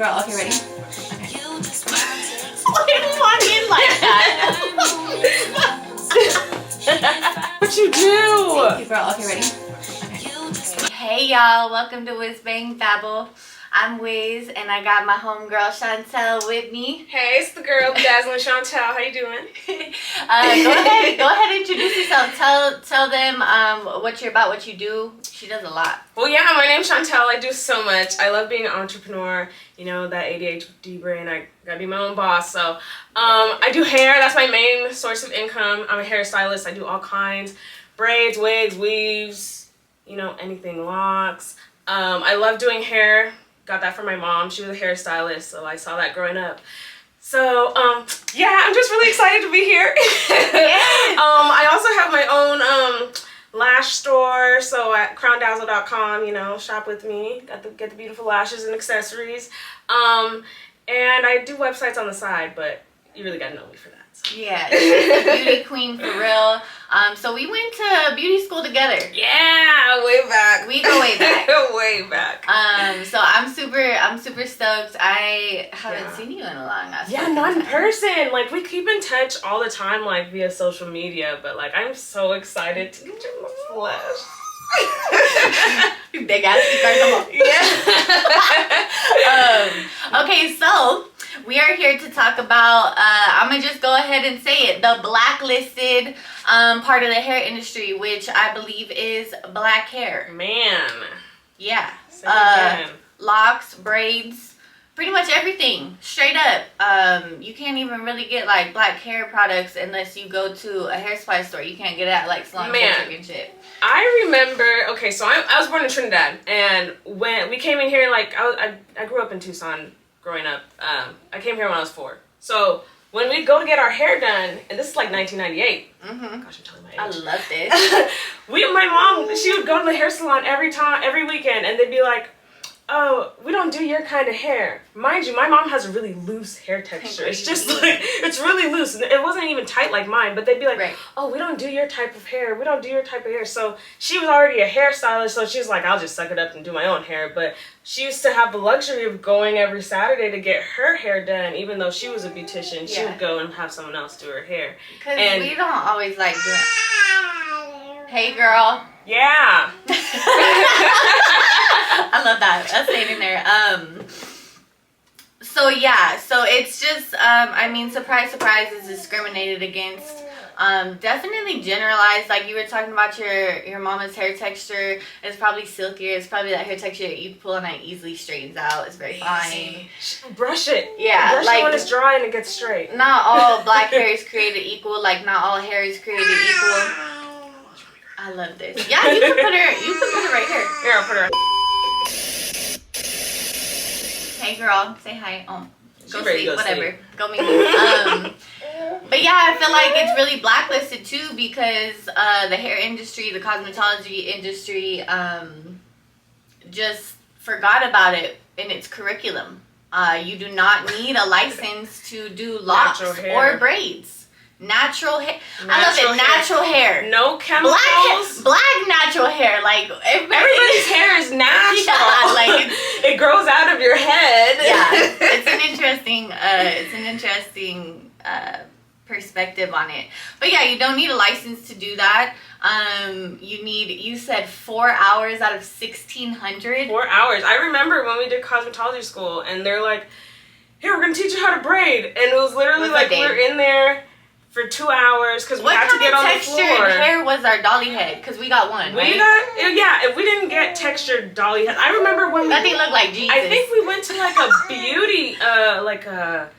Girl, okay, ready? Okay. Why did you walk in like that? What you do? Thank you, girl. Okay, ready? Okay. Hey, y'all. Welcome to Whiz Babble. I'm Whiz, and I got my homegirl Chantel with me. Hey, it's the girl, Dazzling Chantel. How you doing? Go ahead and introduce yourself. Tell them what you're about, what you do. She does a lot. Well, yeah, my name's Chantel. I do so much. I love being an entrepreneur. You know, that ADHD brain. I gotta be my own boss. So, I do hair. That's my main source of income. I'm a hairstylist. I do all kinds: braids, wigs, weaves. You know, anything, locks. I love doing hair. Got that from my mom. She was a hairstylist, so I saw that growing up. So, yeah, I'm just really excited to be here. Yes. I also have my own lash store, so at crowndazzle.com, you know, shop with me. Get the beautiful lashes and accessories. And I do websites on the side, but you really gotta know me for that. So. Yeah, she's a beauty queen for real. So we went to beauty school together. Yeah, way back. We go way back. Way back. So I'm super stoked. I haven't seen you in a long time. Yeah, not in person. Like, we keep in touch all the time, like via social media, but like I'm so excited to get you in the flesh. Big ass come on. Yeah. Okay, so we are here to talk about I'm gonna just go ahead and say it, the blacklisted part of the hair industry, which I believe is black hair. Man. Yeah. Say it again. Locks, braids, pretty much everything. Straight up. You can't even really get like black hair products unless you go to a hair supply store. You can't get it at like Salon Centric and shit. I remember, okay, so I was born in Trinidad, and when we came in here, like, I grew up in Tucson growing up. I came here when I was 4. So when we'd go to get our hair done, and this is like 1998. Mm-hmm. Gosh, I'm telling my age. I love this. My mom, she would go to the hair salon every weekend, and they'd be like, oh, we don't do your kind of hair. Mind you, my mom has a really loose hair texture. It's just like, it's really loose. It wasn't even tight like mine, but they'd be like, oh, we don't do your type of hair. We don't do your type of hair. So she was already a hairstylist, so she was like, I'll just suck it up and do my own hair. But she used to have the luxury of going every Saturday to get her hair done, even though she was a beautician. She would go and have someone else do her hair. Because we don't always like do it. Hey, girl. Yeah. I love that. That's staying in there. So yeah, so it's just I mean, surprise is discriminated against. Definitely generalized, like you were talking about your mama's hair texture. It's probably silkier. It's probably that hair texture that you pull and it easily straightens out. It's very fine. Brush it. Yeah, brush like it when it's dry and it gets straight. Not all black hair is created equal. Like not all hair is created equal. I love this. Yeah, you can put her right here. Here, I'll put her. Hey girl, say hi. Oh, go sleep, whatever. Sleep. Go meet me. But yeah, I feel like it's really blacklisted too because the hair industry, the cosmetology industry, just forgot about it in its curriculum. You do not need a license to do locks or braids. Natural hair. I love it. Natural hair. No chemicals. Black natural hair. Like everybody's hair is natural. Yeah, like it grows out of your head. Yeah, it's an interesting perspective on it. But yeah, you don't need a license to do that. You said 4 hours out of 1,600. 4 hours. I remember when we did cosmetology school, and they're like, "Here, we're gonna teach you how to braid," and it was literally like we were in there for 2 hours because we had to get on the floor. What kind of textured hair was our dolly head? Because we got one, right? If we didn't get textured dolly head. I remember when that thing looked like Jesus. I think we went to like a beauty, like a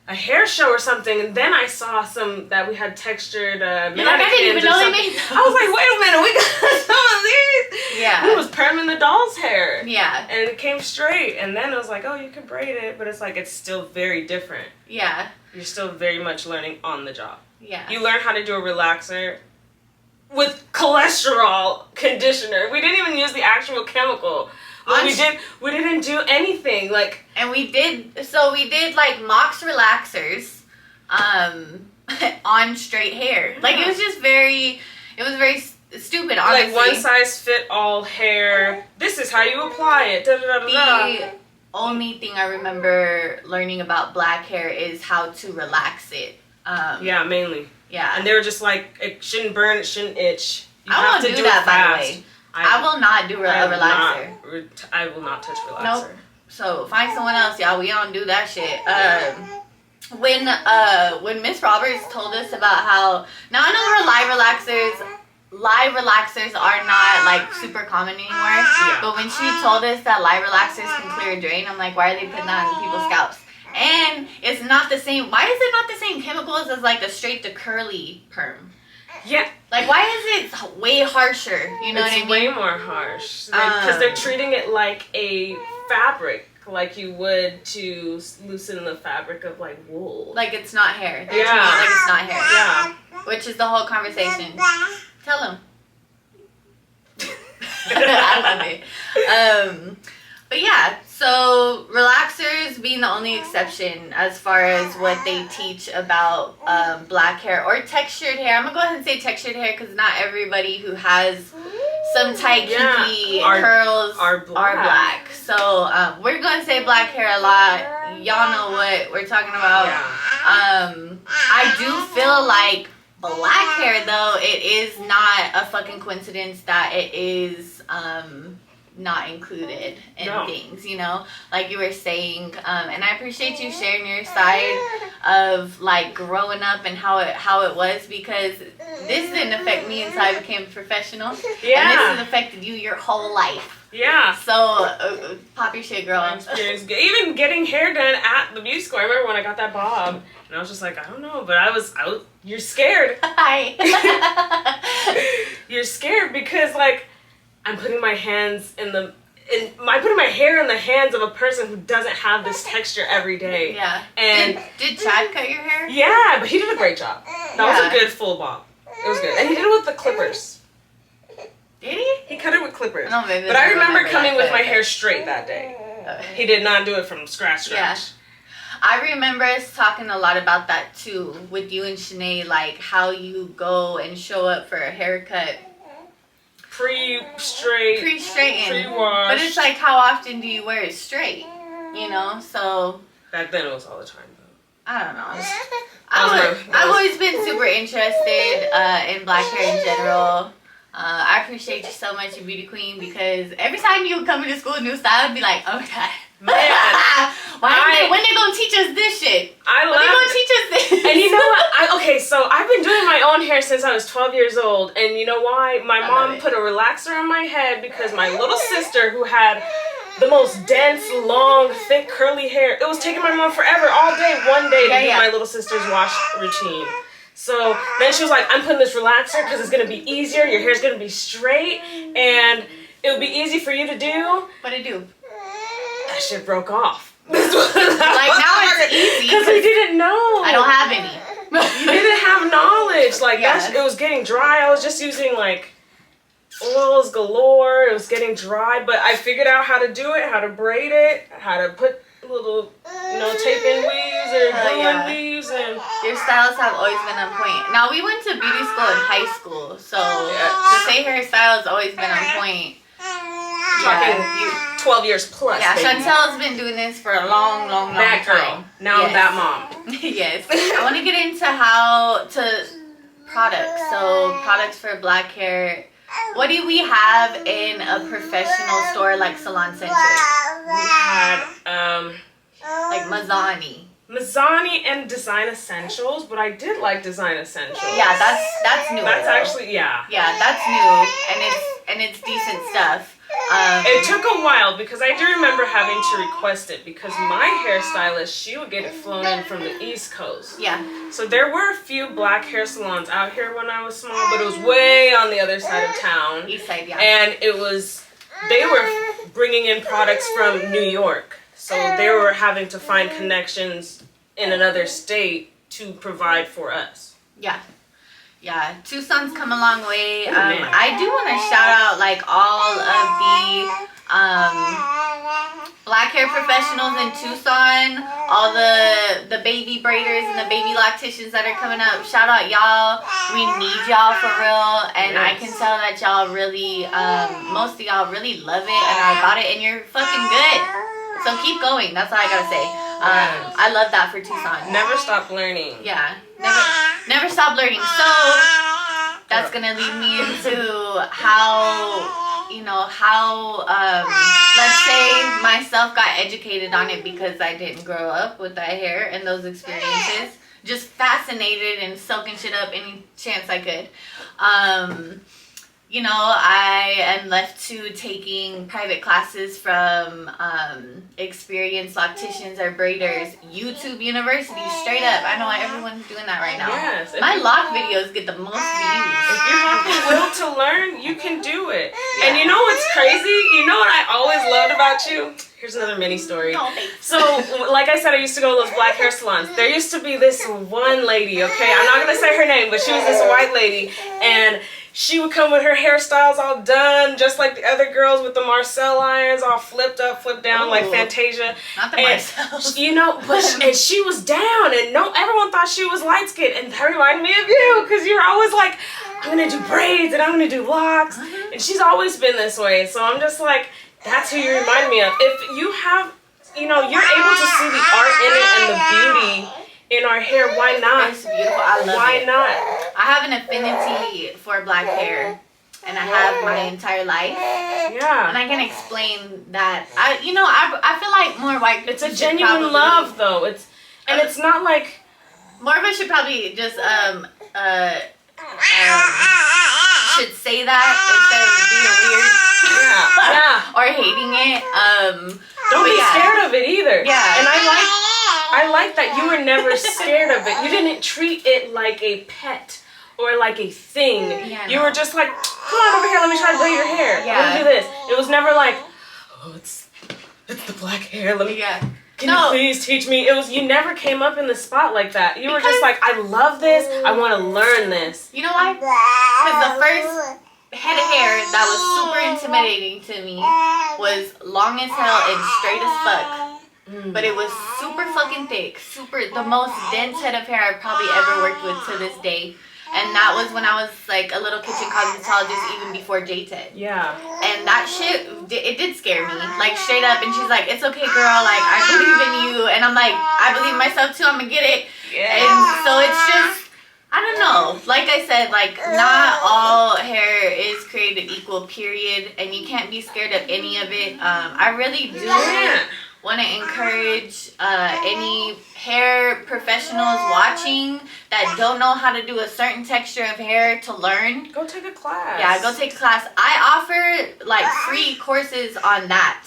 hair show or something, and then I saw some that we had textured mannequins. I didn't even know they made those. I was like, wait a minute, we got some of these. Yeah. We was perming the doll's hair. Yeah. And it came straight, and then it was like, oh, you can braid it, but it's like it's still very different. Yeah. You're still very much learning on the job. Yeah. You learn how to do a relaxer with cholesterol conditioner. We didn't even use the actual chemical. We didn't do anything like. And we did like Mox relaxers, on straight hair. Yeah. Like it was very stupid, honestly. Like one size fit all hair. This is how you apply it. Da, da, da, da, da. only thing I remember learning about black hair is how to relax it. Yeah, mainly. Yeah. And they were just like, it shouldn't burn, it shouldn't itch. You I have won't to do do that, it by fast. the way. I will not do a relaxer. I will not touch relaxer. Nope. So find someone else, y'all. We don't do that shit. When Miss Roberts told us about how, now I know live relaxers are not like super common anymore. Yeah. But when she told us that live relaxers can clear a drain, I'm like, why are they putting that on people's scalps? And it's not the same. Why is it not the same chemicals as like the straight to curly perm? Yeah. Like, why is it way harsher? You know what I mean? It's way more harsh. Because they're treating it like a fabric, like you would to loosen the fabric of like wool. Like it's not hair. They're Yeah. treating it like it's not hair. Yeah. Which is the whole conversation. Tell them. I love it. But yeah, so relaxers being the only exception as far as what they teach about black hair or textured hair. I'm gonna go ahead and say textured hair because not everybody who has some tight kinky curls are black. So we're gonna say black hair a lot. Y'all know what we're talking about. Yeah. I do feel like black hair, though, it is not a fucking coincidence that it is not included in things, you know, like you were saying, and I appreciate you sharing your side of like growing up and how it was, because this didn't affect me until I became a professional. And this has affected you your whole life. Yeah. So pop your shit, girl. Even getting hair done at the beauty school. I remember when I got that bob, and I was just like, I don't know, but I was you're scared. Hi. You're scared because like I'm putting my hands I'm putting my hair in the hands of a person who doesn't have this texture every day. Yeah. And did Chad cut your hair? Yeah, but he did a great job. That was a good full bob. It was good, and he did it with the clippers. Did he? He cut it with clippers. No, maybe but I remember coming with my hair straight that day. He did not do it from scratch. Yeah. I remember us talking a lot about that too with you and Shanae, like how you go and show up for a haircut. Pre-straighten. Pre-wash. But it's like, how often do you wear it straight? You know, so. Back then it was all the time though. I don't know. I've always been super interested in black hair in general. I appreciate you so much, you beauty queen, because every time you would come into school with a new style, I'd be like, oh my god. Man, when they gonna teach us this shit? When they gonna teach us this? And you know what? So I've been doing my own hair since I was 12 years old, and you know why? My mom put a relaxer on my head because my little sister, who had the most dense, long, thick, curly hair, it was taking my mom forever, all day, one day, to do my little sister's wash routine. So then she was like, I'm putting this relaxer because it's gonna be easier. Your hair's gonna be straight, and it would be easy for you to do. What it do? That shit broke off. Like now it's easy because we didn't know. I don't have any. You didn't have knowledge. Like it was getting dry. I was just using like oils galore. It was getting dry, but I figured out how to do it, how to braid it, how to put little, tape in weaves or glue in weaves, and your styles have always been on point. Now we went to beauty school in high school, so to say her style has always been on point. Talking 12 years plus. Yeah, Chantel's been doing this for a long that girl. time. Now I'm that mom. Yes. I want to get into products. So products for black hair. What do we have in a professional store like Salon Centric? We had like Mazzani and Design Essentials, but I did like Design Essentials. Yeah, that's new. That's actually Yeah, that's new, and it's decent stuff. It took a while because I do remember having to request it because my hairstylist, she would get it flown in from the East Coast. Yeah. So there were a few black hair salons out here when I was small, but it was way on the other side of town. East side, yeah. And they were bringing in products from New York. So they were having to find connections in another state to provide for us. Yeah. Yeah, Tucson's come a long way. I do want to shout out like all of the black hair professionals in Tucson, all the baby braiders and the baby lacticians that are coming up. Shout out y'all. We need y'all for real, and I can tell that y'all really, most of y'all really love it and are about it, and you're fucking good. So keep going. That's all I gotta say. I love that for Tucson. Never stop learning. Yeah, never stop learning. So that's gonna lead me into how, you know, how let's say myself got educated on it because I didn't grow up with that hair and those experiences. Just fascinated and soaking shit up any chance I could. You know, I am left to taking private classes from experienced locticians or braiders. YouTube University, straight up. I know everyone's doing that right now. Yes. My lock videos get the most views. If you have the will to learn, you can do it. Yeah. And you know what's crazy? You know what I always loved about you? Here's another mini story. So, like I said, I used to go to those black hair salons. There used to be this one lady, okay? I'm not going to say her name, but she was this white lady. And she would come with her hairstyles all done, just like the other girls with the Marcel irons all flipped up, flipped down, like Fantasia. Not the Marcels. You know, and she was down, and everyone thought she was light skinned, and that reminded me of you, because you're always like, I'm going to do braids, and I'm going to do locks. And she's always been this way, so I'm just like, that's who you remind me of. If you have, you know, you're able to see the art in it and the beauty in our hair, why not? It's beautiful. I love it. Why not? I have an affinity for black hair, and I have my entire life. Yeah. And I can explain that. I feel like more white people. It's a genuine love, though. It's not like more of us should probably just should say that instead of being weird. Yeah. Or hating it. Don't be scared of it either. Yeah. And I like that you were never scared of it. You didn't treat it like a pet or like a thing. Yeah, you were just like, come on over here, let me try to braid your hair. Yeah. Let me do this. It was never like, oh, it's the black hair. Let me. Yeah. Can you please teach me? You never came up in the spot like that. You were just like, I love this. I want to learn this. You know why? Because the first head of hair that was super intimidating to me was long as hell and straight as fuck. But it was super fucking thick. The most dense head of hair I've probably ever worked with to this day. And that was when I was like a little kitchen cosmetologist even before JTED. Yeah. And that shit, it did scare me. Like straight up. And she's like, it's okay girl, like I believe in you. And I'm like, I believe in myself too, I'm gonna get it. Yeah. And so it's just, I don't know. Like I said, like not all hair is created equal, period. And you can't be scared of any of it. I really do want to encourage any hair professionals watching that don't know how to do a certain texture of hair to learn. Go take a class. Yeah, go take a class. I offer like free courses on that.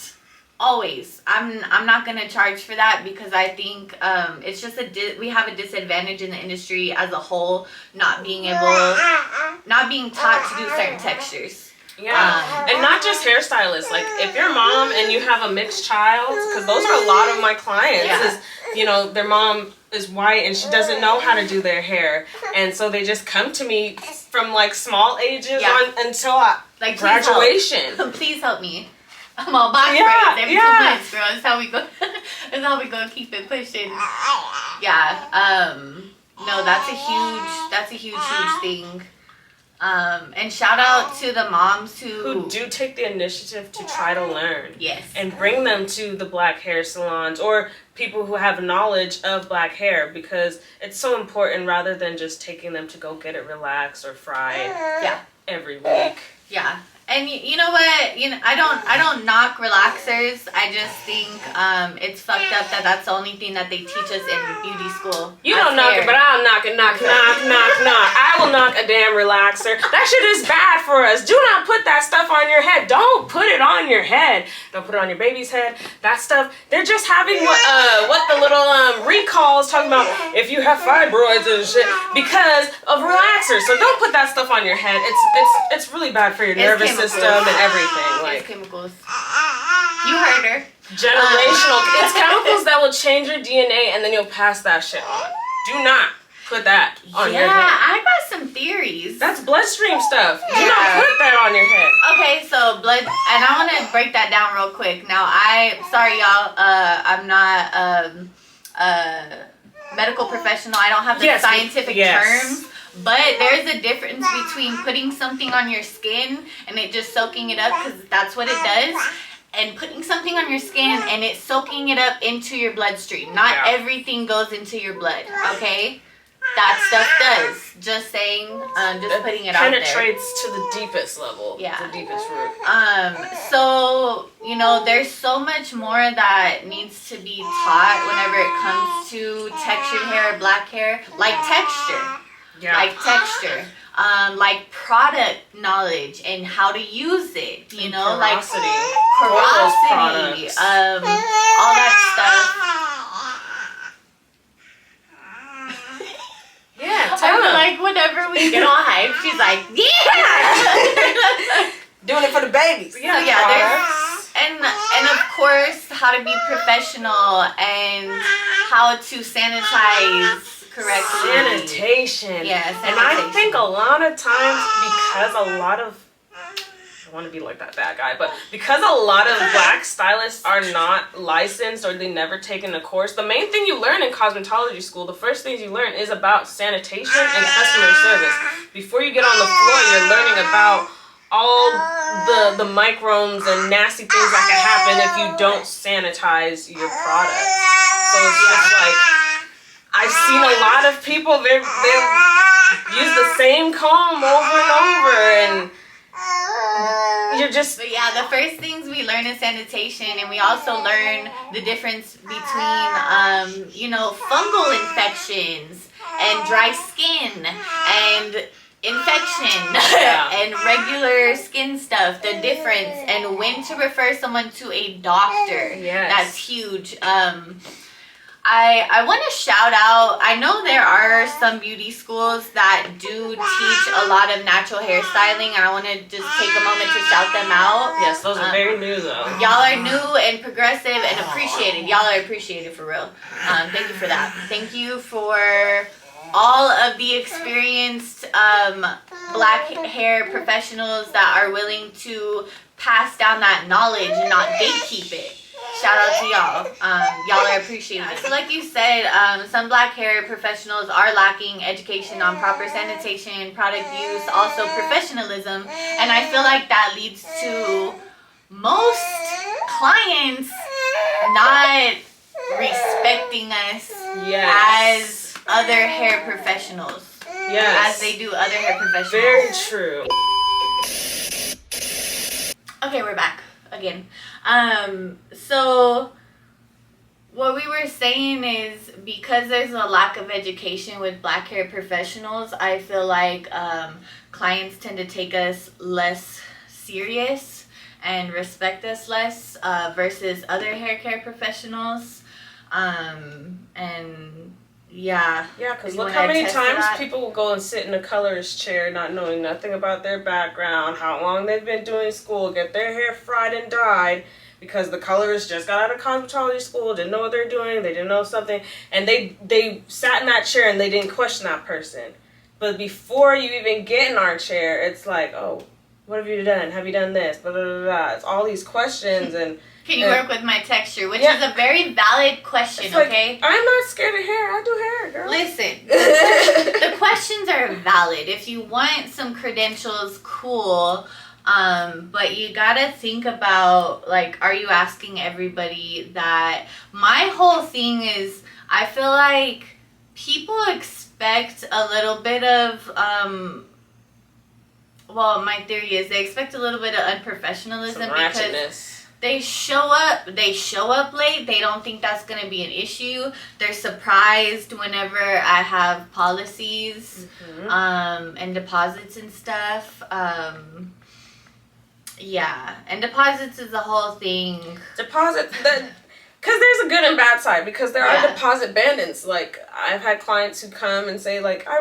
Always. I'm not gonna charge for that because I think it's just we have a disadvantage in the industry as a whole, not being taught to do certain textures. Yeah, and not just hairstylists. Like if you're a mom and you have a mixed child, because those are a lot of my clients. Yeah. Is, you know, their mom is white and she doesn't know how to do their hair, and so they just come to me from like small ages until like graduation. Please help me. I'm all box braids every 2 months, girl. That's how we go. That's how we go keep it pushing. Yeah. No, that's a huge thing. And shout out to the moms who do take the initiative to try to learn. Yes. And bring them to the black hair salons or people who have knowledge of black hair, because it's so important rather than just taking them to go get it relaxed or fried every week. Yeah. And you know what? I don't knock relaxers. I just think it's fucked up that that's the only thing that they teach us in beauty school. You don't knock it, but I'll knock it. Knock. I will knock a damn relaxer. That shit is bad for us. Do not put that stuff on your head. Don't put it on your head. Don't put it on your baby's head. That stuff. They're just having what the little recall is talking about. If you have fibroids and shit because of relaxers. So don't put that stuff on your head. It's really bad for your nervous system and everything. Like chemicals. You heard her. Generational. It's chemicals that will change your DNA and then you'll pass that shit on. Do not put that on your head. Yeah, I got some theories. That's bloodstream stuff. Do not put that on your head. Okay, so blood, and I want to break that down real quick. Now, sorry y'all, I'm not a medical professional. I don't have the scientific terms. But there's a difference between putting something on your skin and it just soaking it up, because that's what it does, and putting something on your skin and it's soaking it up into your bloodstream. Not everything goes into your blood, okay? That stuff does. Just saying, just putting it out there. Penetrates to the deepest level. Yeah. The deepest root. So, you know, there's so much more that needs to be taught whenever it comes to textured hair or black hair. Like texture. Yeah. Like texture. Like product knowledge and how to use it. You know, porosity. like porosity. All that stuff. Yeah, I feel like whenever we get all hyped, she's like, yeah! Doing it for the babies. Yeah, so yeah, there's, and of course, how to be professional and how to sanitize correctly. Sanitation. Yeah, sanitation. And I think a lot of times, because a lot of, I want to be like that bad guy, but because a lot of black stylists are not licensed or they never taken a course, the main thing you learn in cosmetology school, the first things you learn is about sanitation and customer service. Before you get on the floor, you're learning about all the microbes and nasty things that can happen if you don't sanitize your products. So it's just like, I've seen a lot of people, they've used the same comb over and over, and you're just... But yeah, the first things we learn is sanitation, and we also learn the difference between, you know, fungal infections and dry skin and infection and regular skin stuff, the difference, and when to refer someone to a doctor. Yes. That's huge. I want to shout out, I know there are some beauty schools that do teach a lot of natural hairstyling, and I want to just take a moment to shout them out. Yes, those are very new though. Y'all are new and progressive and appreciated. Y'all are appreciated for real. Thank you for that. Thank you for all of the experienced black hair professionals that are willing to pass down that knowledge and not gatekeep it. Shout out to y'all. Y'all are appreciated. So like you said, some black hair professionals are lacking education on proper sanitation, product use, also professionalism. And I feel like that leads to most clients not respecting us as other hair professionals. Yes. As they do other hair professionals. Very true. Okay, we're back again. So what we were saying is, because there's a lack of education with black hair professionals, I feel like clients tend to take us less serious and respect us less versus other hair care professionals. And yeah, because look how many times people will go and sit in a colorist chair not knowing nothing about their background, how long they've been doing school, get their hair fried and dyed because the colorist just got out of cosmetology school, didn't know what they're doing, they didn't know something, and they sat in that chair and they didn't question that person. But before you even get in our chair, it's like, oh, what have you done? Have you done this? Blah, blah, blah, blah. It's all these questions and... Can you work with my texture? Which is a very valid question, like, okay? I'm not scared of hair. I do hair, girl. Listen, the questions are valid. If you want some credentials, cool. But you gotta think about, like, are you asking everybody that? My whole thing is, I feel like people expect a little bit of, well, my theory is they expect a little bit of unprofessionalism because they show up late. They don't think that's going to be an issue. They're surprised whenever I have policies and deposits and stuff. Yeah, and deposits is the whole thing. Deposit, because there's a good and bad side, because there are deposit bandits. Like, I've had clients who come and say, like, I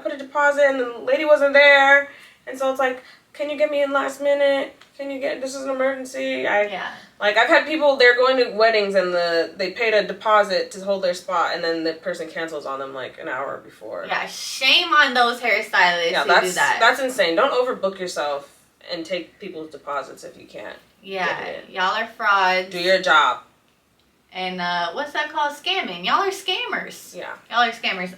put a deposit and the lady wasn't there. And so it's like, can you get me in last minute? This is an emergency. Like, I've had people, they're going to weddings and they paid a deposit to hold their spot, and then the person cancels on them like an hour before. Yeah, shame on those hairstylists who do that. That's insane. Don't overbook yourself and take people's deposits if you can't. Yeah, y'all are frauds. Do your job. And what's that called? Scamming. Y'all are scammers. Yeah. Y'all are scammers.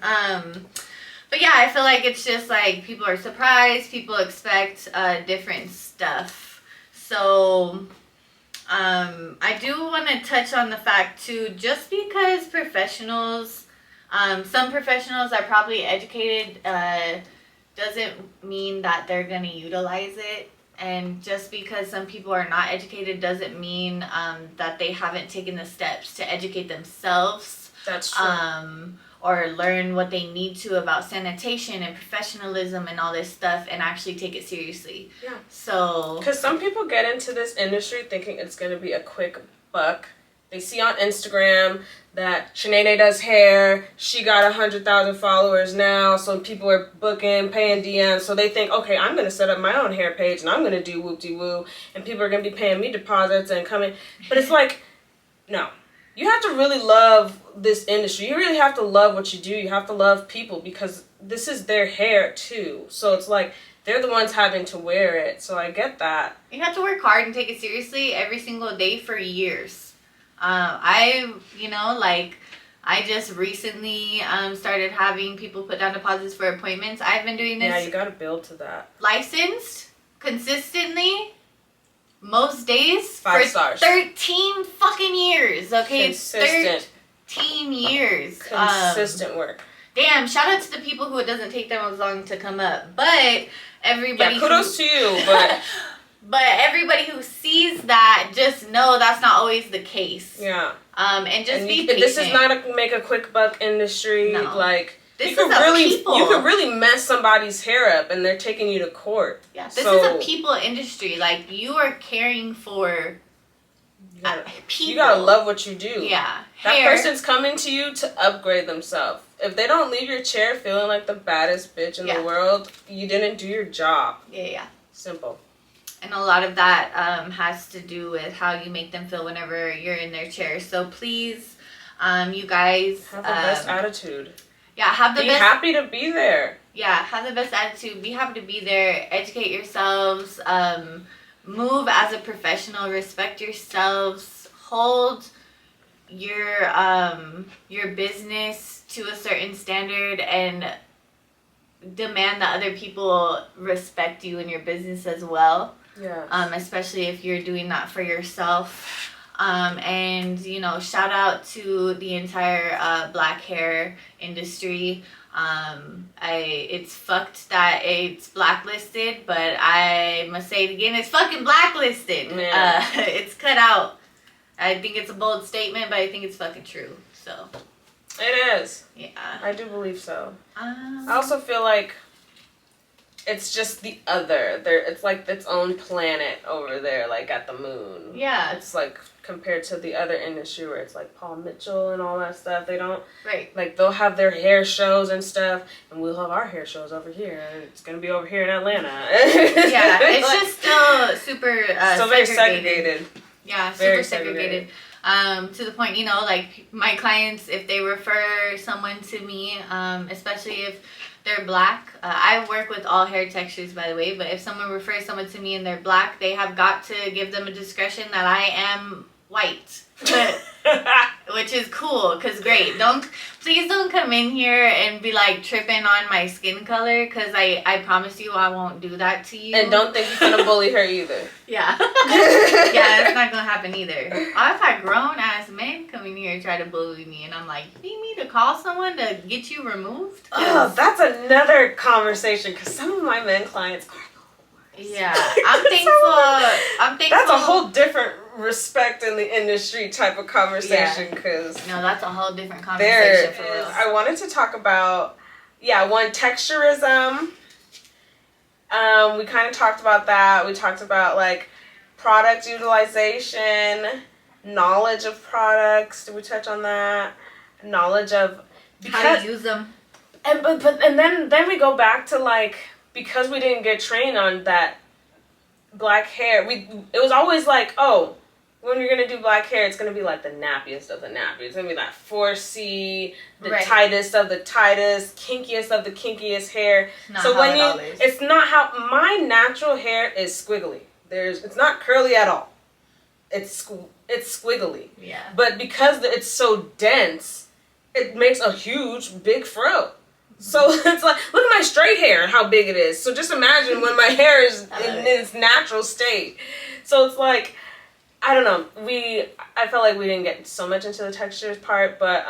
But yeah, I feel like it's just like people are surprised. People expect different stuff. So, I do want to touch on the fact too, just because professionals, some professionals are probably educated, doesn't mean that they're going to utilize it. And just because some people are not educated doesn't mean that they haven't taken the steps to educate themselves. That's true. Or learn what they need to about sanitation and professionalism and all this stuff and actually take it seriously. Yeah. So... Because some people get into this industry thinking it's going to be a quick buck. They see on Instagram that Shanae does hair. She got 100,000 followers now. So people are booking, paying DMs. So they think, okay, I'm going to set up my own hair page and I'm going to do whoop-de-woo. And people are going to be paying me deposits and coming. But it's like, no. You have to really love this industry. You really have to love what you do. You have to love people because this is their hair too. So it's like they're the ones having to wear it. So I get that. You have to work hard and take it seriously every single day for years. I just recently started having people put down deposits for appointments. I've been doing this. Yeah, you got to build to that. Licensed consistently. Most days 5 for stars. 13 fucking years, okay? Consistent. 13 years. Consistent work. Damn, shout out to the people who it doesn't take them as long to come up. But everybody... Yeah, kudos to you, but... But everybody who sees that, just know that's not always the case. Yeah. And just be patient. This is not a make a quick buck industry. No. Like... This you is a people. You could really mess somebody's hair up and they're taking you to court. Yeah, this is a people industry. Like, you are caring for people. You gotta love what you do. Yeah. That person's coming to you to upgrade themselves. If they don't leave your chair feeling like the baddest bitch in the world, you didn't do your job. Yeah. Simple. And a lot of that has to do with how you make them feel whenever you're in their chair. So please, you guys... Have the best attitude. Yeah, have the best... Be happy to be there. Yeah, have the best attitude. Be happy to be there. Educate yourselves. Move as a professional. Respect yourselves. Hold your business to a certain standard and demand that other people respect you and your business as well. Yeah. Especially if you're doing that for yourself. And shout out to the entire black hair industry. It's fucked that it's blacklisted, but I must say it again, it's fucking blacklisted. Yeah. It's cut out. I think it's a bold statement, but I think it's fucking true. So it is. Yeah, I do believe so. I also feel like it's just the other. It's like its own planet over there, like at the moon. Yeah. It's like compared to the other industry where it's like Paul Mitchell and all that stuff. They don't... Right. Like, they'll have their hair shows and stuff, and we'll have our hair shows over here, and it's going to be over here in Atlanta. Yeah, it's just still super still very segregated. Yeah, very super segregated. To the point, like my clients, if they refer someone to me, especially if they're black, I work with all hair textures, by the way, but if someone refers someone to me and they're black, they have got to give them a discretion that I am white. Which is cool, because great. Please don't come in here and be like tripping on my skin color, because I promise you I won't do that to you. And don't think you're gonna bully her either. Yeah. Yeah, that's not gonna happen either. I've had grown ass men come in here and try to bully me, and I'm like, you need me to call someone to get you removed? Oh, that's another conversation, because some of my men clients are... Yeah, I'm thankful. That's a whole different respect in the industry type of conversation, because no, that's a whole different conversation for real. I wanted to talk about one, texturism. We kind of talked about that. We talked about like product utilization, knowledge of products. Did we touch on that? Knowledge of how to use them. And then we go back to like, because we didn't get trained on that black hair, it was always like, oh, when you're gonna do black hair, it's gonna be like the nappiest of the nappy. It's gonna be that 4C, the tightest of the tightest, kinkiest of the kinkiest hair. So when it's not how my natural hair is squiggly. It's not curly at all. It's squiggly. Yeah. But because it's so dense, it makes a huge big fro. So it's like, look at my straight hair, how big it is. So just imagine when my hair is in its natural state. So it's like, I don't know. I felt like we didn't get so much into the textures part, but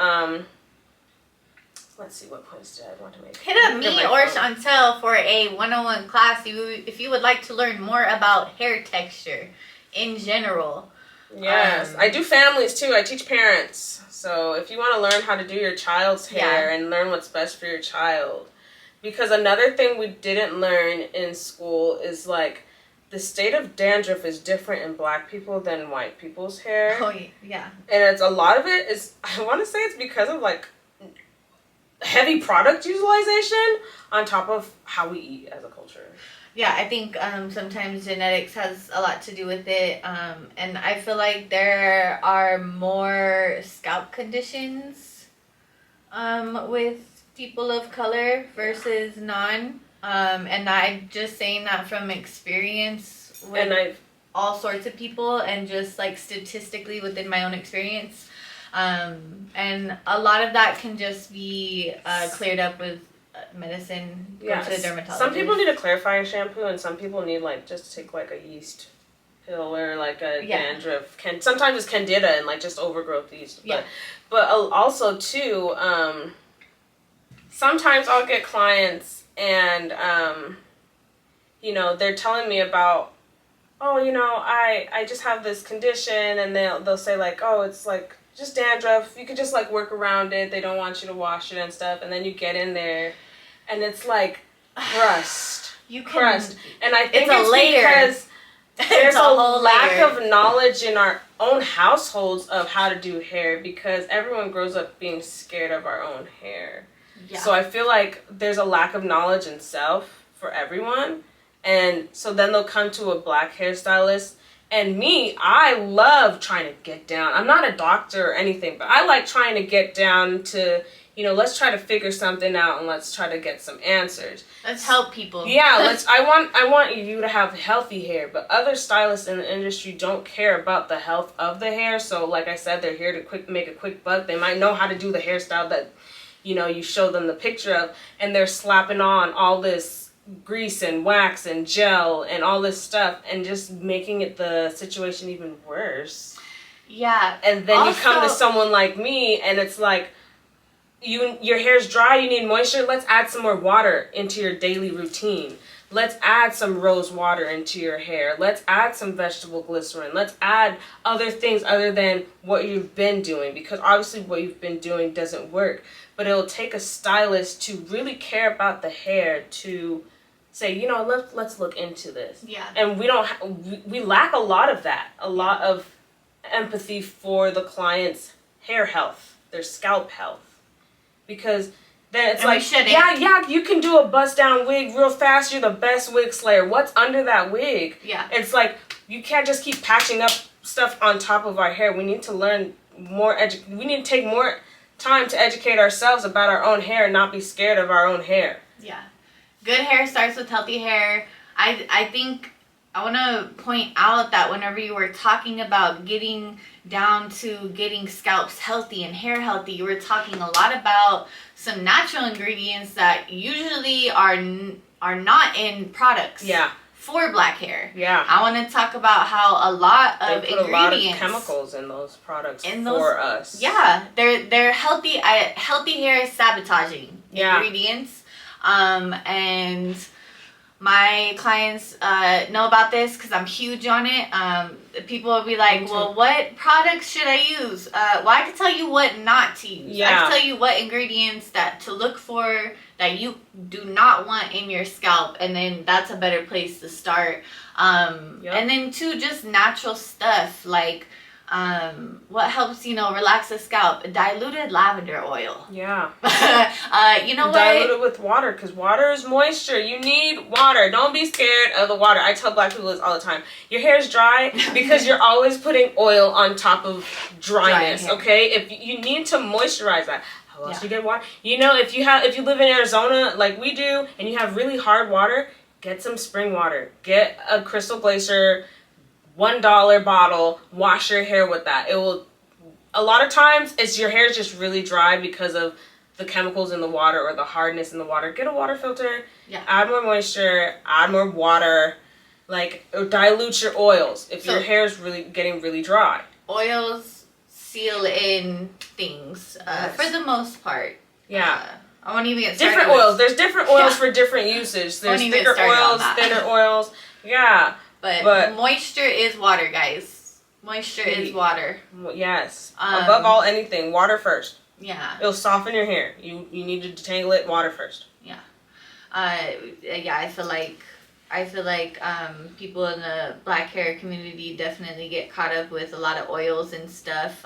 let's see, what points did I want to make? Hit up me or Chantel for a 101 class if you would like to learn more about hair texture in general. Yes, I do families too. I teach parents. So if you want to learn how to do your child's hair and learn what's best for your child. Because another thing we didn't learn in school is like the state of dandruff is different in black people than white people's hair. Oh, yeah. And it's a lot of it is, I want to say it's because of like heavy product utilization on top of how we eat as a culture. Yeah, I think sometimes genetics has a lot to do with it. And I feel like there are more scalp conditions with people of color versus non. And I'm just saying that from experience with all sorts of people and just like statistically within my own experience. And a lot of that can just be cleared up with medicine. Go to the dermatologist. Some people need a clarifying shampoo, and some people need like just take like a yeast pill or like a dandruff. Sometimes it's candida and like just overgrowth yeast. But also too, sometimes I'll get clients and you know, they're telling me about, oh, you know, I just have this condition, and they'll say like, oh, it's like just dandruff. You could just like work around it. They don't want you to wash it and stuff. And then you get in there, and it's like crust. Crust. And I think it's because there's a lack of knowledge in our own households of how to do hair, because everyone grows up being scared of our own hair. Yeah. So I feel like there's a lack of knowledge in self for everyone. And so then they'll come to a black hairstylist. And me, I love trying to get down. I'm not a doctor or anything, but I like trying to get down to, you know, let's try to figure something out and let's try to get some answers. Let's help people. Yeah, I want you to have healthy hair, but other stylists in the industry don't care about the health of the hair. So like I said, they're here to make a quick buck. They might know how to do the hairstyle that, you know, you show them the picture of, and they're slapping on all this grease and wax and gel and all this stuff and just making it the situation even worse. Yeah. And then you come to someone like me and it's like, your hair's dry, you need moisture, let's add some more water into your daily routine. Let's add some rose water into your hair. Let's add some vegetable glycerin. Let's add other things other than what you've been doing, because obviously what you've been doing doesn't work. But it'll take a stylist to really care about the hair to say, you know, let's look into this. Yeah. And we lack a lot of that. A lot of empathy for the client's hair health, their scalp health. Because then it's yeah, you can do a bust down wig real fast. You're the best wig slayer. What's under that wig? Yeah. It's like, you can't just keep patching up stuff on top of our hair. We need to learn more. We need to take more time to educate ourselves about our own hair and not be scared of our own hair. Yeah. Good hair starts with healthy hair. I think I want to point out that whenever you were talking about getting down to getting scalps healthy and hair healthy, you were talking a lot about some natural ingredients that usually are not in products. Yeah. For black hair. Yeah. I want to talk about how a lot of ingredients, a lot of chemicals in those products for us. Yeah, they're healthy. Healthy hair is sabotaging ingredients. And my clients know about this because I'm huge on it. People will be like, well, what products should I use? Well, I can tell you what not to use. I can tell you what ingredients to look for that you do not want in your scalp, and then that's a better place to start. And then too, just natural stuff like what helps, you know, relax the scalp? Diluted lavender oil. Yeah. You know what? Dilute it with water, because water is moisture. You need water. Don't be scared of the water. I tell black people this all the time. Your hair's dry because you're always putting oil on top of dryness, okay? If you need to moisturize that. How else do you get water? You know, if you live in Arizona like we do and you have really hard water, get some spring water. Get a Crystal Glacier $1 bottle, wash your hair with that. It will, a lot of times your hair is just really dry because of the chemicals in the water or the hardness in the water. Get a water filter, add more moisture, add more water, Like, or dilute your oils if So- your hair is really getting really dry. Oils seal in things for the most part. Yeah. I won't even get started. Different oils. There's different oils for different usage. There's Won't even thicker start on oils, that. thinner oils. Yeah. But moisture is water, guys. Moisture is water. Yes. Above all anything, water first. Yeah. It'll soften your hair. You need to detangle it, water first. Yeah. Yeah, I feel like people in the black hair community definitely get caught up with a lot of oils and stuff.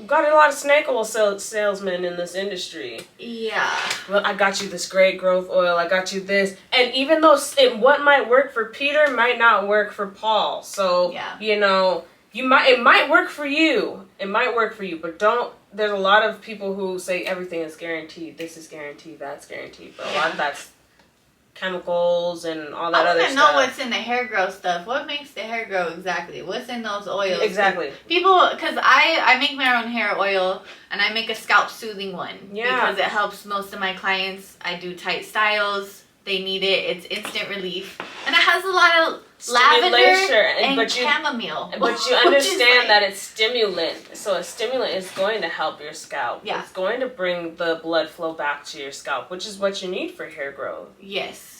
Got a lot of snake oil salesmen in this industry. Yeah. Well, I got you this great growth oil. I got you this. And even though what might work for Peter might not work for Paul. So, you know, it might work for you. It might work for you, but there's a lot of people who say everything is guaranteed. This is guaranteed. That's guaranteed. But a lot of that's chemicals and all that other stuff. I want to know what's in the hair growth stuff. What makes the hair grow exactly? What's in those oils? Exactly. Because I make my own hair oil and I make a scalp soothing one. Yeah. Because it helps most of my clients. I do tight styles. They need it. It's instant relief. And it has a lot of lavender and chamomile. But you understand that it's stimulant. So a stimulant is going to help your scalp. Yeah. It's going to bring the blood flow back to your scalp, which is what you need for hair growth. Yes.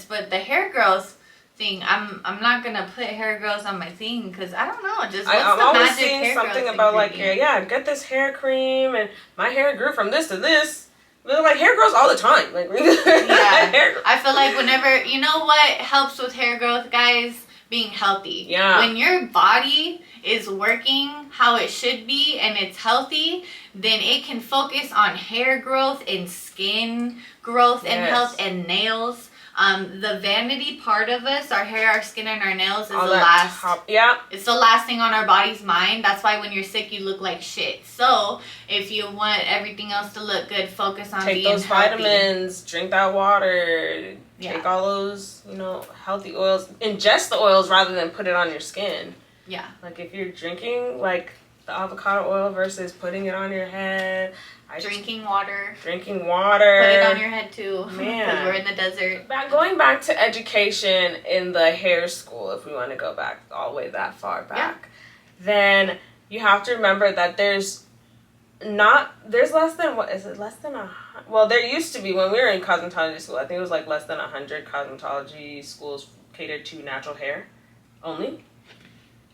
But the hair growth thing, I'm not gonna put hair growth on my thing because I don't know. Just what's I'm the always magic seeing hair something growth about ingredient? like get this hair cream and my hair grew from this to this. But like hair grows all the time. Like yeah, I feel like whenever you know what helps with hair growth, guys, being healthy. Yeah. When your body is working how it should be and it's healthy, then it can focus on hair growth and skin growth and health and nails. The vanity part of us, our hair, our skin, and our nails is it's the last thing on our body's mind. That's why when you're sick, you look like shit. So if you want everything else to look good, focus on being those healthy. vitamins, drink that water, take all those, healthy oils. Ingest the oils rather than put it on your skin. Yeah. Like if you're drinking like the avocado oil versus putting it on your head. Drinking water. Put it on your head too. Man. Because we're in the desert. Going back to education in the hair school, if we want to go back all the way that far back, then you have to remember that there's less than, well, there used to be when we were in cosmetology school, I think it was like less than 100 cosmetology schools catered to natural hair only.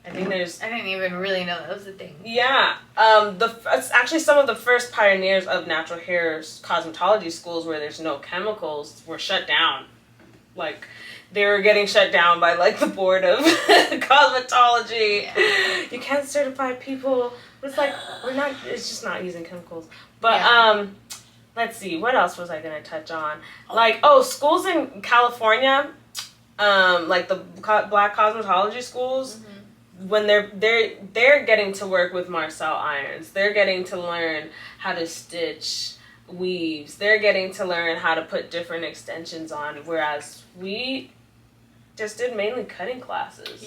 I didn't even really know that was a thing. Yeah. Actually some of the first pioneers of natural hair cosmetology schools where there's no chemicals were shut down. Like, they were getting shut down by, like, the board of cosmetology. Yeah. You can't certify people. It's like, it's just not using chemicals. But, let's see, what else was I going to touch on? Like, schools in California, like the black cosmetology schools, when they're getting to work with Marcel irons, they're getting to learn how to stitch weaves, they're getting to learn how to put different extensions on, whereas we just did mainly cutting classes.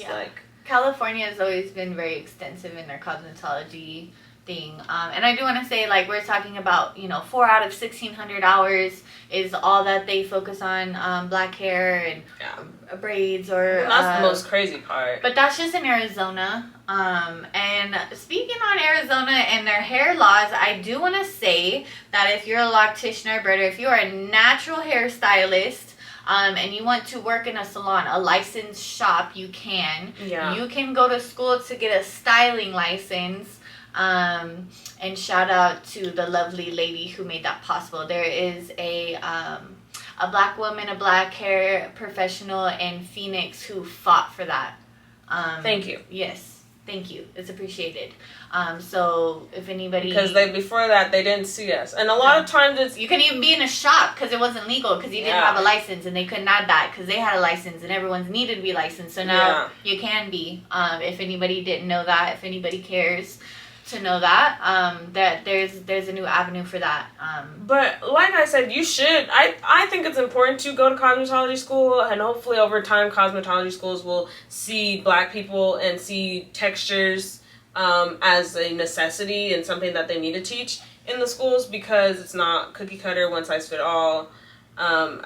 California has always been very extensive in their cosmetology thing, and I do want to say, like, we're talking about 4 out of 1,600 hours is all that they focus on black hair and braids or that's the most crazy part. But that's just in Arizona. And speaking on Arizona and their hair laws, I do want to say that if you're a loctician or braider, if you are a natural hairstylist, and you want to work in a salon, a licensed shop, you can. Yeah. You can go to school to get a styling license. And shout out to the lovely lady who made that possible. There is a black woman, a black hair professional in Phoenix who fought for that. Thank you. Yes, thank you. It's appreciated. So if anybody... Because before that, they didn't see us. And a lot of times you couldn't even be in a shop because it wasn't legal because you didn't have a license, and they couldn't add that because they had a license and everyone's needed to be licensed. So now you can be. If anybody didn't know that, if anybody cares to know that, that there's a new avenue for that. But like I said, you should. I think it's important to go to cosmetology school, and hopefully over time cosmetology schools will see black people and see textures as a necessity and something that they need to teach in the schools, because it's not cookie cutter, one size fit all.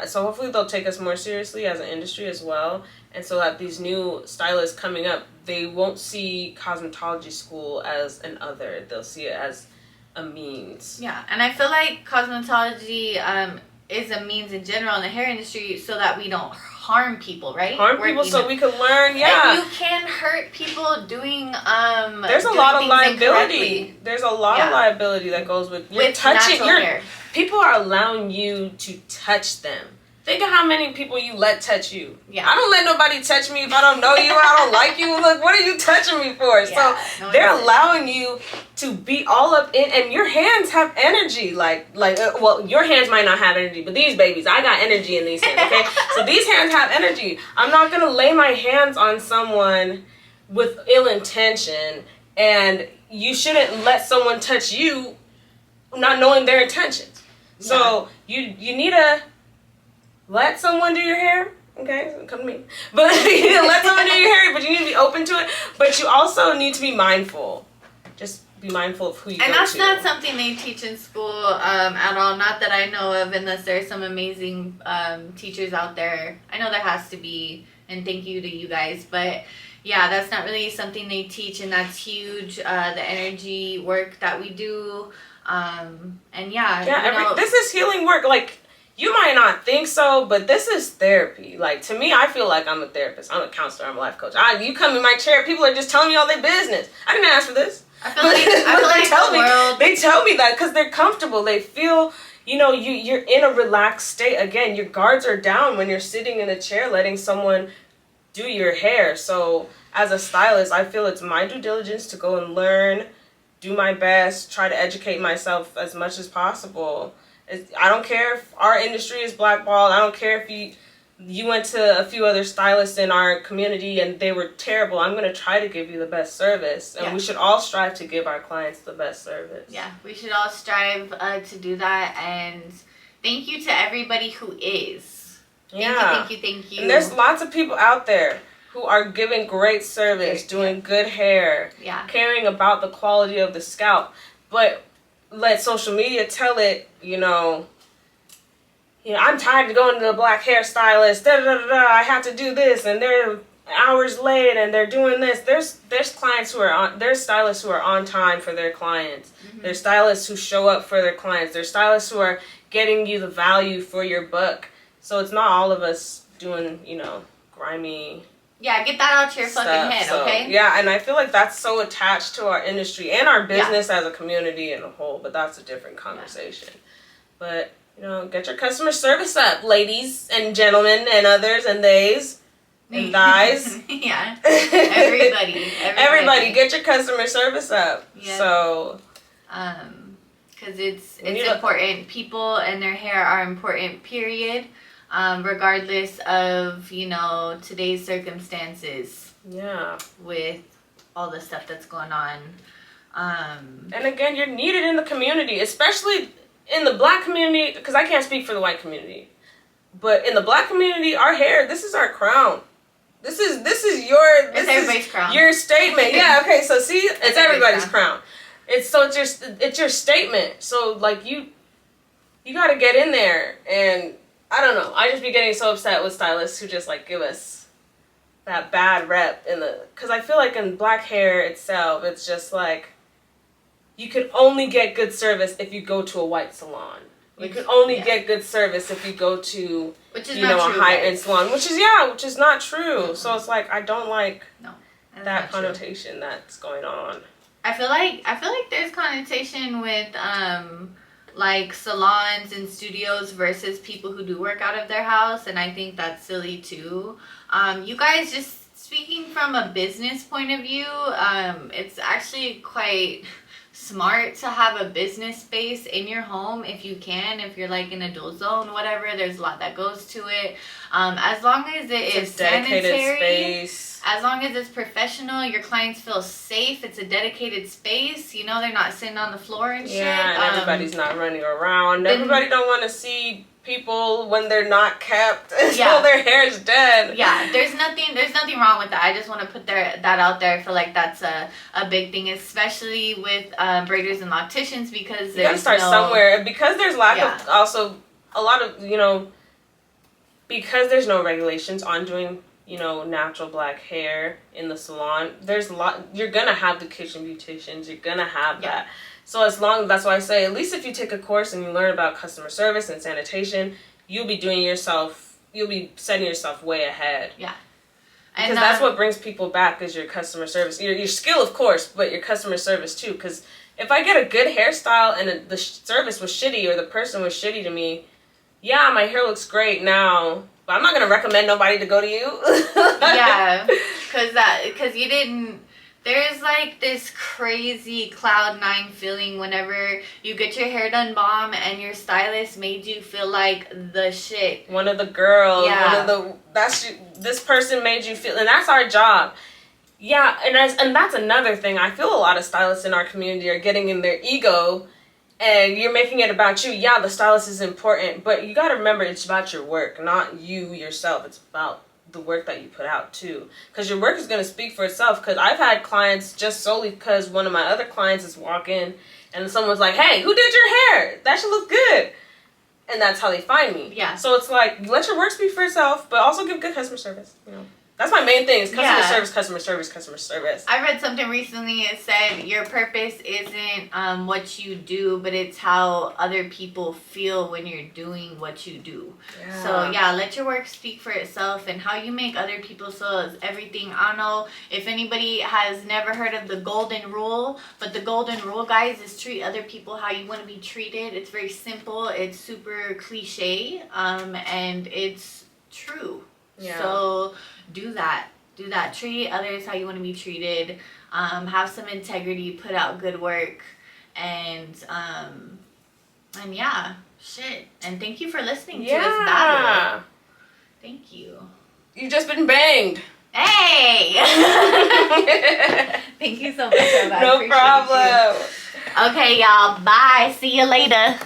So hopefully they'll take us more seriously as an industry as well. And so that these new stylists coming up, they won't see cosmetology school as an other. They'll see it as a means. Yeah, and I feel like cosmetology is a means in general in the hair industry so that we don't harm people, right? Harm people so we can learn, yeah. And you can hurt people doing there's a doing lot of things liability. incorrectly. There's a lot of liability that goes with touching your hair. People are allowing you to touch them. Think of how many people you let touch you. Yeah. I don't let nobody touch me if I don't know you, I don't like you. Look, what are you touching me for? Yeah, so they're allowing you to be all up in, and your hands have energy. Well, your hands might not have energy, but these babies, I got energy in these hands, okay? So these hands have energy. I'm not going to lay my hands on someone with ill intention, and you shouldn't let someone touch you not knowing their intentions. Yeah. So you need to let someone do your hair, okay? Come to me. But you need to let someone do your hair, but you need to be open to it. But you also need to be mindful. Just be mindful of who you go to. And that's not something they teach in school at all. Not that I know of, unless there's some amazing teachers out there. I know there has to be, and thank you to you guys. But yeah, that's not really something they teach, and that's huge. The energy work that we do. And yeah. This is healing work. Like, you might not think so, but this is therapy. Like, to me, I feel like I'm a therapist. I'm a counselor. I'm a life coach. You come in my chair, people are just telling me all their business. I didn't ask for this. I feel like they tell me that because they're comfortable. They feel, you're in a relaxed state. Again, your guards are down when you're sitting in a chair letting someone do your hair. So as a stylist, I feel it's my due diligence to go and learn, do my best, try to educate myself as much as possible. I don't care if our industry is blackballed. I don't care if you went to a few other stylists in our community and they were terrible. I'm going to try to give you the best service. And we should all strive to give our clients the best service. Yeah, we should all strive to do that. And thank you to everybody who is. Thank you. And there's lots of people out there who are giving great service, doing good hair, caring about the quality of the scalp. But let social media tell it, I'm tired of going to the black hairstylist, I have to do this, and they're hours late, and they're doing this. There's clients there's stylists who are on time for their clients. Mm-hmm. There's stylists who show up for their clients. There's stylists who are getting you the value for your buck. So it's not all of us doing, grimy. Yeah, get that out your fucking head, okay? Yeah, and I feel like that's so attached to our industry and our business as a community in a whole, but that's a different conversation. Yeah. But, get your customer service up, ladies and gentlemen and others and theys and thys. Yeah, everybody. Get your customer service up. Yeah. So, because it's important. People and their hair are important, period. Regardless of, today's circumstances. Yeah. With all the stuff that's going on. And again, you're needed in the community, especially in the black community, because I can't speak for the white community. But in the black community, our hair, this is our crown. This is everybody's crown. Your statement. Yeah, okay, so see, it's everybody's crown. It's your statement. So you gotta get in there, and I don't know. I just be getting so upset with stylists who just give us that bad rep because I feel like in black hair itself, it's just you could only get good service if you go to a white salon. You can only get good service if you go to a high-end salon, which is not true. Mm-hmm. So it's I don't like that connotation that's going on. I feel like there's connotation with salons and studios versus people who do work out of their house, and I think that's silly too. You guys, just speaking from a business point of view, it's actually quite smart to have a business space in your home if you can. If you're in a dual zone, whatever, there's a lot that goes to it. As long as it is sanitary, space. As long as it's professional, your clients feel safe, it's a dedicated space, they're not sitting on the floor and shit. Yeah, and everybody's not running around. Everybody don't want to see people when they're not kept until their hair is dead. Yeah, there's nothing wrong with that. I just want to put that out there. I feel like that's a big thing, especially with braiders and locticians, because you gotta start somewhere. Because there's lack of a lot of because there's no regulations on doing you know, natural black hair in the salon. There's a lot. You're gonna have the kitchen beauticians. You're gonna have that. So as long, that's why I say, at least if you take a course and you learn about customer service and sanitation, you'll be setting yourself way ahead. Yeah. Because that's what brings people back, is your customer service. Your skill, of course, but your customer service too. Because if I get a good hairstyle and the service was shitty or the person was shitty to me, yeah, my hair looks great now, but I'm not going to recommend nobody to go to you. Yeah, because you didn't. There's like this crazy cloud nine feeling whenever you get your hair done bomb and your stylist made you feel like the shit. One of the girls. Yeah. This person made you feel, and that's our job. Yeah, and that's another thing. I feel a lot of stylists in our community are getting in their ego, and you're making it about you. Yeah, the stylist is important, but you got to remember it's about your work, not you yourself. It's about the work that you put out too, because your work is going to speak for itself. Because I've had clients just solely because one of my other clients is walking and someone's like, hey, who did your hair? That should look good. And that's how they find me. Yeah. So it's like, let your work speak for itself, but also give good customer service, you know. That's my main thing, is customer service, customer service, customer service. I read something recently. It said your purpose isn't what you do, but it's how other people feel when you're doing what you do. Yeah. So yeah, let your work speak for itself, and how you make other people feel is everything. I don't know if anybody has never heard of the golden rule, but the golden rule, guys, is treat other people how you want to be treated. It's very simple. It's super cliche, and it's true. Yeah. So do that. Treat others how you want to be treated. Have some integrity. Put out good work. And yeah, shit. And thank you for listening to this battle. Thank you. You've just been banged. Hey! Thank you so much, everybody. No problem. Okay, y'all. Bye. See you later.